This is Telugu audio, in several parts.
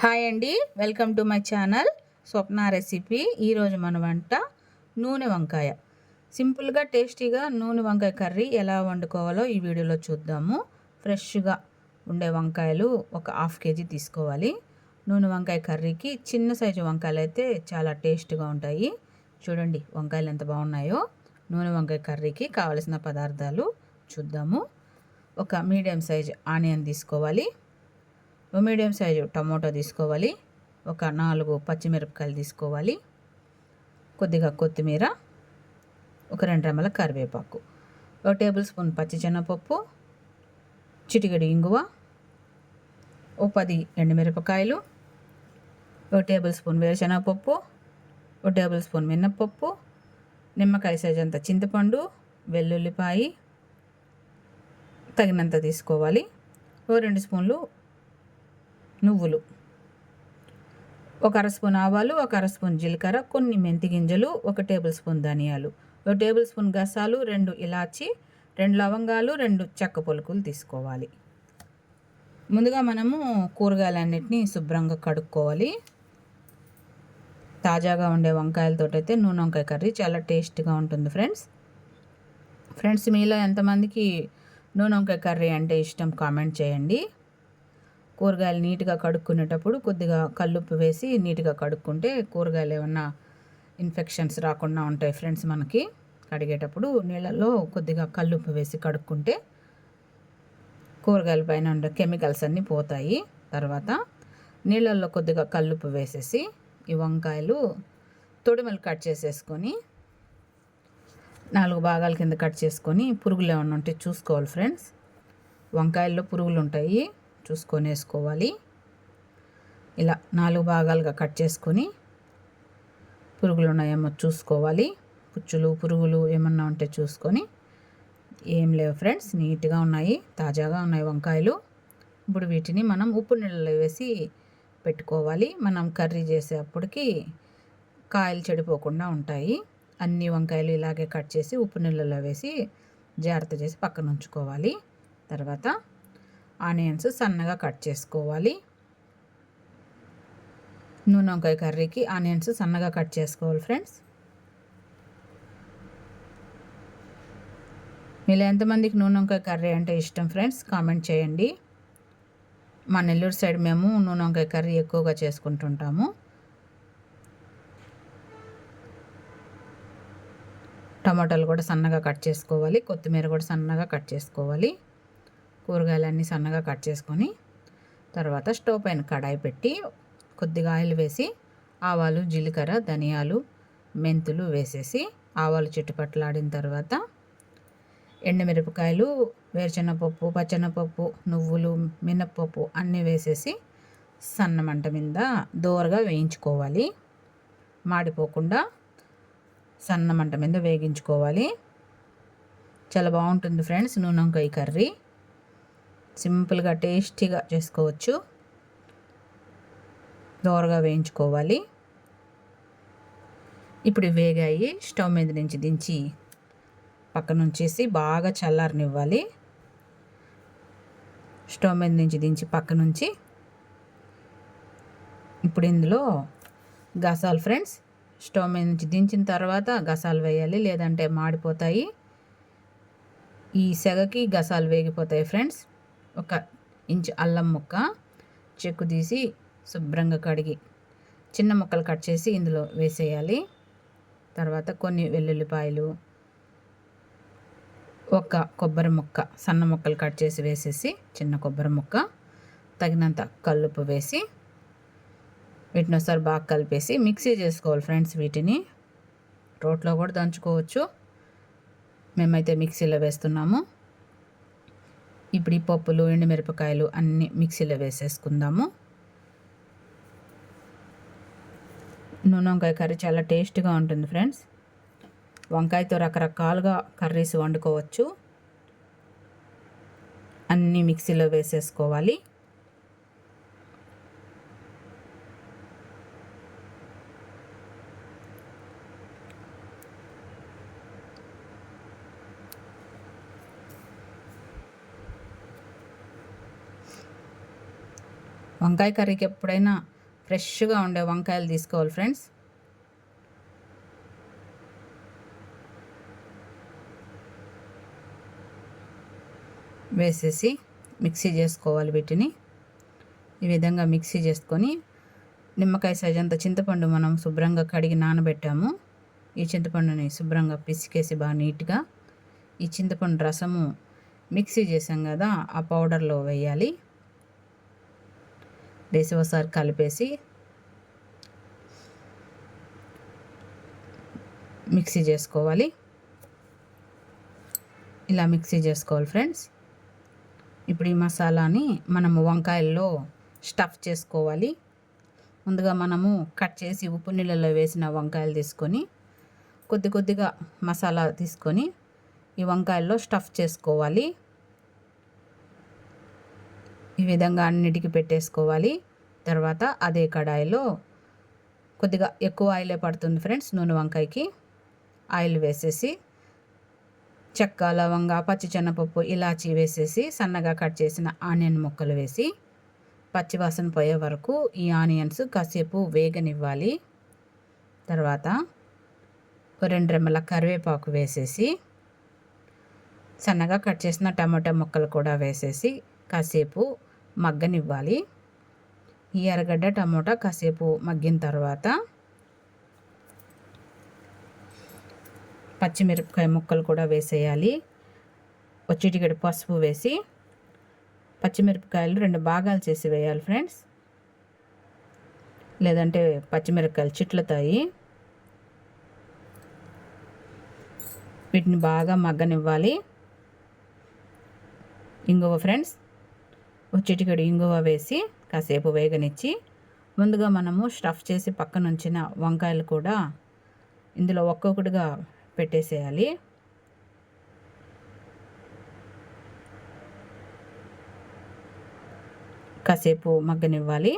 హాయ్ అండి, welcome to my channel Swapna recipe. ఈరోజు మన వంట నూనె వంకాయ. సింపుల్గా టేస్టీగా నూనె వంకాయ కర్రీ ఎలా వండుకోవాలో ఈ వీడియోలో చూద్దాము. ఫ్రెష్గా ఉండే వంకాయలు ఒక హాఫ్ కేజీ తీసుకోవాలి. నూనె వంకాయ కర్రీకి చిన్న సైజు వంకాయలు అయితే చాలా టేస్ట్గా ఉంటాయి. చూడండి వంకాయలు ఎంత బాగున్నాయో. నూనె వంకాయ కర్రీకి కావలసిన పదార్థాలు చూద్దాము. ఒక మీడియం సైజు ఆనియన్ తీసుకోవాలి. మీడియం సైజు టమోటా తీసుకోవాలి. ఒక 4 పచ్చిమిరపకాయలు తీసుకోవాలి. కొద్దిగా కొత్తిమీర, ఒక 2 రెమ్మల కరివేపాకు, 1 టేబుల్ స్పూన్ పచ్చిశనగపప్పు, చిటికెడు ఇంగువ, 10 ఎండుమిరపకాయలు, 1 టేబుల్ స్పూన్ వేరుశనగపప్పు, 1 టేబుల్ స్పూన్ మినప్పప్పు, నిమ్మకాయ సైజు అంత చింతపండు, వెల్లుల్లిపాయి తగినంత తీసుకోవాలి. 2 స్పూన్లు నువ్వులు, 1 అర స్పూన్ ఆవాలు, 1 అర స్పూన్ జీలకర్ర, కొన్ని మెంతి గింజలు, 1 టేబుల్ స్పూన్ ధనియాలు, 1 టేబుల్ స్పూన్ గసాలు, 2 ఇలాచి, 2 లవంగాలు, 2 చెక్క పొలుకులు తీసుకోవాలి. ముందుగా మనము కూరగాయలన్నిటినీ శుభ్రంగా కడుక్కోవాలి. తాజాగా ఉండే వంకాయలతో అయితే నూనె వంకాయ కర్రీ చాలా టేస్ట్గా ఉంటుంది ఫ్రెండ్స్ మీలో ఎంతమందికి నూనె వంకాయ కర్రీ అంటే ఇష్టం కామెంట్ చేయండి. కూరగాయలు నీట్గా కడుక్కునేటప్పుడు కొద్దిగా కల్లుప్పు వేసి నీట్గా కడుక్కుంటే కూరగాయలు ఏమన్నా ఇన్ఫెక్షన్స్ రాకుండా ఉంటాయి ఫ్రెండ్స్. మనకి కడిగేటప్పుడు నీళ్ళల్లో కొద్దిగా కల్లుప్పు వేసి కడుక్కుంటే కూరగాయల పైన ఉండే కెమికల్స్ అన్నీ పోతాయి. తర్వాత నీళ్ళల్లో కొద్దిగా కల్లుప్పు వేసేసి ఈ వంకాయలు తొడిమలు కట్ చేసేసుకొని 4 భాగాల కింద కట్ చేసుకొని పురుగులు ఏమన్నా ఉంటే చూసుకోవాలి ఫ్రెండ్స్. వంకాయల్లో పురుగులు ఉంటాయి, చూసుకొని వేసుకోవాలి. ఇలా 4 భాగాలుగా కట్ చేసుకొని పురుగులు ఉన్నాయేమో చూసుకోవాలి. పురుగులు ఏమన్నా ఉంటే చూసుకొని. ఏం లేవు ఫ్రెండ్స్, నీట్గా ఉన్నాయి, తాజాగా ఉన్నాయి వంకాయలు. ఇప్పుడు వీటిని మనం ఉప్పు నీళ్ళలో వేసి పెట్టుకోవాలి. మనం కర్రీ చేసేటప్పటికి కాయలు చెడిపోకుండా ఉంటాయి. అన్ని వంకాయలు ఇలాగే కట్ చేసి ఉప్పు నీళ్ళలో వేసి జాగ్రత్త చేసి పక్కన ఉంచుకోవాలి. తర్వాత ఆనియన్స్ సన్నగా కట్ చేసుకోవాలి. నూనె వంకాయ కర్రీకి ఆనియన్స్ సన్నగా కట్ చేసుకోవాలి ఫ్రెండ్స్. మీలో ఎంతమందికి నూనె వంకాయ కర్రీ అంటే ఇష్టం ఫ్రెండ్స్ కామెంట్ చేయండి. మా నెల్లూరు సైడ్ మేము నూనె వంకాయ కర్రీ ఎక్కువగా చేసుకుంటుంటాము. టమాటాలు కూడా సన్నగా కట్ చేసుకోవాలి. కొత్తిమీర కూడా సన్నగా కట్ చేసుకోవాలి. కూరగాయలన్నీ సన్నగా కట్ చేసుకొని తర్వాత స్టవ్ పైన కడాయి పెట్టి కొద్దిగా ఆయిల్ వేసి ఆవాలు, జీలకర్ర, ధనియాలు, మెంతులు వేసేసి ఆవాలు చిట్టుపట్లాడిన తర్వాత ఎండుమిరపకాయలు, వేరుశనగపప్పు, పచ్చెనగపప్పు, నువ్వులు, మినప్పప్పు అన్నీ వేసేసి సన్న మంట మీద దోరగా వేయించుకోవాలి. మాడిపోకుండా సన్న మంట మీద వేగించుకోవాలి. చాలా బాగుంటుంది ఫ్రెండ్స్ నూనె వంకాయ కర్రీ. సింపుల్గా టేస్టీగా చేసుకోవచ్చు. దోరగా వేయించుకోవాలి. ఇప్పుడు వేగాయి. స్టవ్ మీద నుంచి దించి పక్కన ఉంచేసి బాగా చల్లారనివ్వాలి. స్టవ్ మీద నుంచి దించి పక్క నుంచి ఇప్పుడు ఇందులో గసాలు ఫ్రెండ్స్. స్టవ్ మీద నుంచి దించిన తర్వాత గసాలు వేయాలి, లేదంటే మాడిపోతాయి. ఈ సెగకి గసాలు వేగిపోతాయి ఫ్రెండ్స్. 1 ఇంచు అల్లం ముక్క చెక్కు తీసి శుభ్రంగా కడిగి చిన్న ముక్కలు కట్ చేసి ఇందులో వేసేయాలి. తర్వాత కొన్ని వెల్లుల్లిపాయలు, 1 కొబ్బరి ముక్క సన్న ముక్కలు కట్ చేసి వేసేసి చిన్న కొబ్బరి ముక్క, తగినంత కల్లుప్పు వేసి వీటిని ఒకసారి బాగా కలిపేసి మిక్సీ చేసుకోవాలి ఫ్రెండ్స్. వీటిని రోట్లో కూడా దంచుకోవచ్చు, మేమైతే మిక్సీలో వేస్తున్నాము. ఇప్పుడు ఈ పప్పులు, ఎండుమిరపకాయలు అన్నీ మిక్సీలో వేసేసుకుందాము. నూనె వంకాయ కర్రీ చాలా టేస్ట్గా ఉంటుంది ఫ్రెండ్స్. వంకాయతో రకరకాలుగా కర్రీస్ వండుకోవచ్చు. అన్నీ మిక్సీలో వేసేసుకోవాలి. వంకాయ కర్రీకి ఎప్పుడైనా ఫ్రెష్గా ఉండే వంకాయలు తీసుకోవాలి ఫ్రెండ్స్. వేసేసి మిక్సీ చేసుకోవాలి. వీటిని ఈ విధంగా మిక్సీ చేసుకొని నిమ్మకాయ సైజ్ అంత చింతపండు మనం శుభ్రంగా కడిగి నానబెట్టాము. ఈ చింతపండుని శుభ్రంగా పిసికేసి బాగా నీట్గా ఈ చింతపండు రసము మిక్సీ చేసాం కదా ఆ పౌడర్లో వేయాలి. వేసి ఒకసారి కలిపేసి మిక్సీ చేసుకోవాలి. ఇలా మిక్సీ చేసుకోవాలి ఫ్రెండ్స్. ఇప్పుడు ఈ మసాలాని మనము వంకాయల్లో స్టఫ్ చేసుకోవాలి. ముందుగా మనము కట్ చేసి ఉప్పు నీళ్ళలో వేసిన వంకాయలు తీసుకొని కొద్దిగా మసాలా తీసుకొని ఈ వంకాయల్లో స్టఫ్ చేసుకోవాలి. ఈ విధంగా అన్నిటికీ పెట్టేసుకోవాలి. తర్వాత అదే కడాయిలో కొద్దిగా ఎక్కువ ఆయిలే పడుతుంది ఫ్రెండ్స్. నూనె వంకాయకి ఆయిల్ వేసేసి చెక్క, లవంగ, పచ్చిశనగపప్పు, ఇలాచీ వేసేసి సన్నగా కట్ చేసిన ఆనియన్ ముక్కలు వేసి పచ్చివాసన పోయే వరకు ఈ ఆనియన్స్ కాసేపు వేగనివ్వాలి. తర్వాత 2 రెమ్మల కరివేపాకు వేసేసి సన్నగా కట్ చేసిన టమాటా ముక్కలు కూడా వేసేసి కాసేపు మగ్గనివ్వాలి. ఈ ఎర్రగడ్డ టమోటా కాసేపు మగ్గిన తర్వాత పచ్చిమిరపకాయ ముక్కలు కూడా వేసేయాలి. చిటికెడు పసుపు వేసి పచ్చిమిరపకాయలు 2 భాగాలు చేసి వేయాలి ఫ్రెండ్స్, లేదంటే పచ్చిమిరపకాయలు చిట్లుతాయి. వీటిని బాగా మగ్గనివ్వాలి. ఇంగువ ఫ్రెండ్స్, చిటికెడు ఇంగువ వేసి కాసేపు వేగనిచ్చి ముందుగా మనము స్టఫ్ చేసి పక్కన ఉంచిన వంకాయలు కూడా ఇందులో ఒక్కొక్కటిగా పెట్టేసేయాలి. కాసేపు మగ్గనివ్వాలి.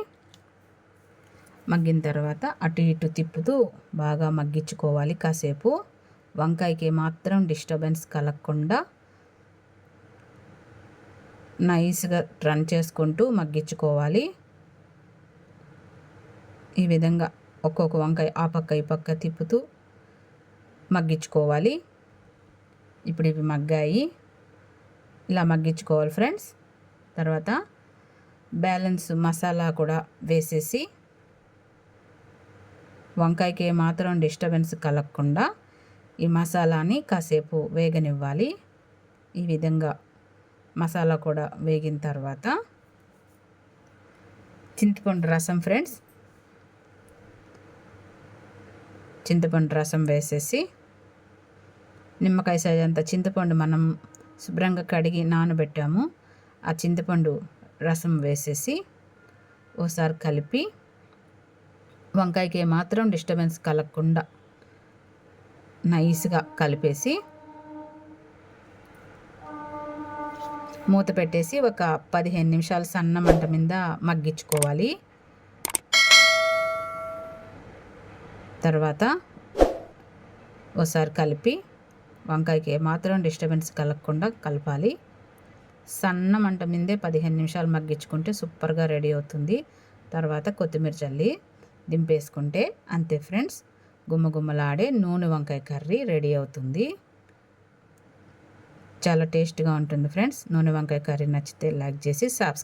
మగ్గిన తర్వాత అటు ఇటు తిప్పుతూ బాగా మగ్గించుకోవాలి. కాసేపు వంకాయకి మాత్రం డిస్టర్బెన్స్ కలగకుండా నైస్గా టర్న్ చేసుకుంటూ మగ్గించుకోవాలి. ఈ విధంగా ఒక్కొక్క వంకాయ ఆ పక్క ఈ పక్క తిప్పుతూ మగ్గించుకోవాలి. ఇప్పుడు ఇవి మగ్గాయి. ఇలా మగ్గించుకోవాలి ఫ్రెండ్స్. తర్వాత బ్యాలెన్స్ మసాలా కూడా వేసేసి వంకాయకి మాత్రం డిస్టర్బెన్స్ కలగకుండా ఈ మసాలాని కాసేపు వేగనివ్వాలి. ఈ విధంగా మసాలా కూడా వేగిన తర్వాత చింతపండు రసం ఫ్రెండ్స్, చింతపండు రసం వేసేసి నిమ్మకాయ సైజ్ అంత చింతపండు మనం శుభ్రంగా కడిగి నానబెట్టాము. ఆ చింతపండు రసం వేసేసి ఓసారి కలిపి వంకాయకి మాత్రం డిస్టర్బెన్స్ కలగకుండా నైస్గా కలిపేసి మూత పెట్టేసి ఒక 15 నిమిషాలు సన్న మంట మీద మగ్గించుకోవాలి. తర్వాత ఒకసారి కలిపి వంకాయకి మాత్రం డిస్టర్బెన్స్ కలగకుండా కలపాలి. సన్న మంట మీదే 15 నిమిషాలు మగ్గించుకుంటే సూపర్గా రెడీ అవుతుంది. తర్వాత కొత్తిమీర చల్లి దింపేసుకుంటే అంతే ఫ్రెండ్స్, గుమ్మగుమ్మలాడే నూనె వంకాయ కర్రీ రెడీ అవుతుంది. చాలా టేస్ట్గా ఉంటుంది ఫ్రెండ్స్. నూనె వంకాయ కర్రీ నచ్చితే లైక్ చేసి సబ్స్క్రైబ్